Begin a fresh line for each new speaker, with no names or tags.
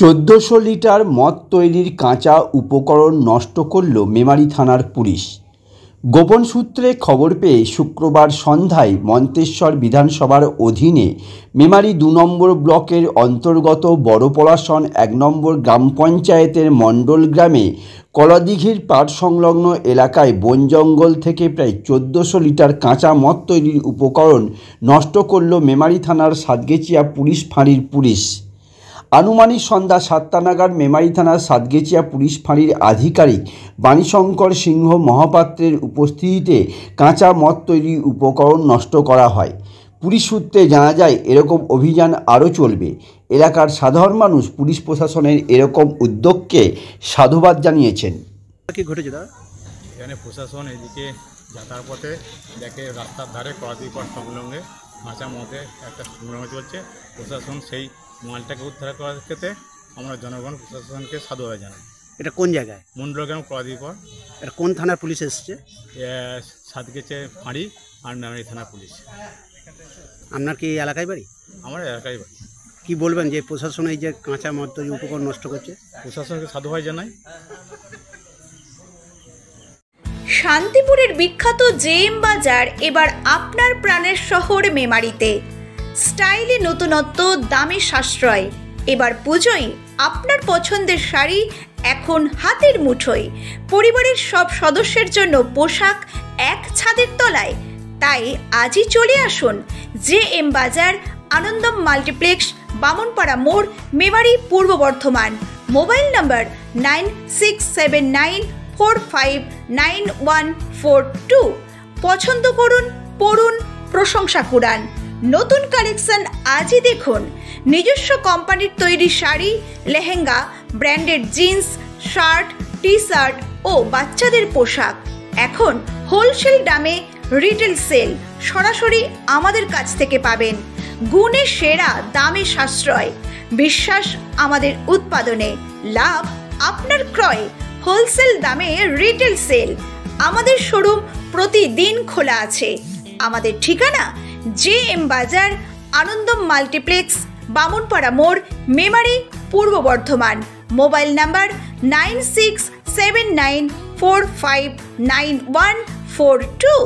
1400 litre মদ তৈরির কাঁচা উপকরণ নষ্ট করল মেমারি থানার পুলিশ। গোপন সূত্রে খবর পেয়ে শুক্রবার সন্ধ্যায় মন্তেশ্বর বিধানসভার অধীনে মেমারি 2 নম্বর ব্লকের অন্তর্গত বড়পলাশন 1 নম্বর গ্রাম পঞ্চায়েতের মণ্ডল গ্রামে কলাদিঘির পাড় সংলগ্ন এলাকায় বন জঙ্গল থেকে প্রায় 1400 লিটার কাঁচা মদ তৈরির উপকরণ নষ্ট করল মেমারি থানার সাতগেছিয়া পুলিশ ফাঁড়ির পুলিশ। আনুমানিক সন্ধ্যা 7টা নাগাদ মেমারি থানার সাতগেছিয়া পুলিশ ফাঁড়ির আধিকারিক বাণীশঙ্কর সিংহ মহাপাত্রের উপস্থিতিতে কাঁচা মদ তৈরির উপকরণ নষ্ট করা হয়। পুলিশ সূত্রে জানা যায় এরকম অভিযান আরও চলবে। এলাকার সাধারণ মানুষ পুলিশ প্রশাসনের এরকম উদ্যোগকে সাধুবাদ জানিয়েছেন।
কি ঘটেছে দাদা?
এখানে প্রশাসন এদিকে যাতায়াত পথে দেখে রাস্তার ধারে কলাদিঘির সংলগ্নে কাঁচা মদে একটা সংগ্রাম চলছে। প্রশাসন সেই মালটাকে উদ্ধার করার ক্ষেত্রে আমরা জনগণ প্রশাসনকে সাধুবাদ জানাই।
এটা কোন জায়গায়?
মন্ডলগ্রাম কলাদিঘির।
এটা কোন থানার পুলিশ এসেছে?
সাতগেছিয়া ফাঁড়ি আর মেমারি থানার পুলিশ।
আপনার কি এই এলাকায় বাড়ি?
আমার এলাকায় বাড়ি।
কি বলবেন যে প্রশাসন এই যে কাঁচা মদ তৈরি উপকরণ নষ্ট করছে?
প্রশাসনকে সাধুবাদ জানাই।
শান্তিপুরের বিখ্যাত জেএম বাজার এবার আপনার প্রাণের শহর মেমারিতে। স্টাইলে নতুনত্ব, দামে সাশ্রয়। এবার পুজোয় আপনার পছন্দের শাড়ি এখন হাতের মুঠোয়। পরিবারের সব সদস্যের জন্য পোশাক এক ছাদের তলায়। তাই আজই চলে আসুন জেএম বাজার, আনন্দম মাল্টিপ্লেক্স, বামনপাড়া মোড়, মেমারি, পূর্ব বর্ধমান। মোবাইল নম্বর 9679459142। পছন্দ করুন, পড়ুন, প্রশংসা কুড়ান। নতুন কালেকশন আজই দেখুন। নিজস্ব কোম্পানির তৈরি sari, lehenga, branded jeans, shirt, T shirt ও বাচ্চাদের পোশাক এখন হোলসেল দামে রিটেল সেল। সরাসরি আমাদের কাছ থেকে পাবেন। গুণে সেরা, দামে সাশ্রয়। বিশ্বাস আমাদের উৎপাদনে, লাভ আপনার ক্রয়। হোলসেল দামে রিটেল সেল। আমাদের শোরুম প্রতিদিন খোলা আছে। আমাদের ঠিকানা জেএম বাজার, আনন্দম মাল্টিপ্লেক্স, বামনপাড়া মোড়, মেমারি, পূর্ব বর্ধমান। Mobile number 9679459142।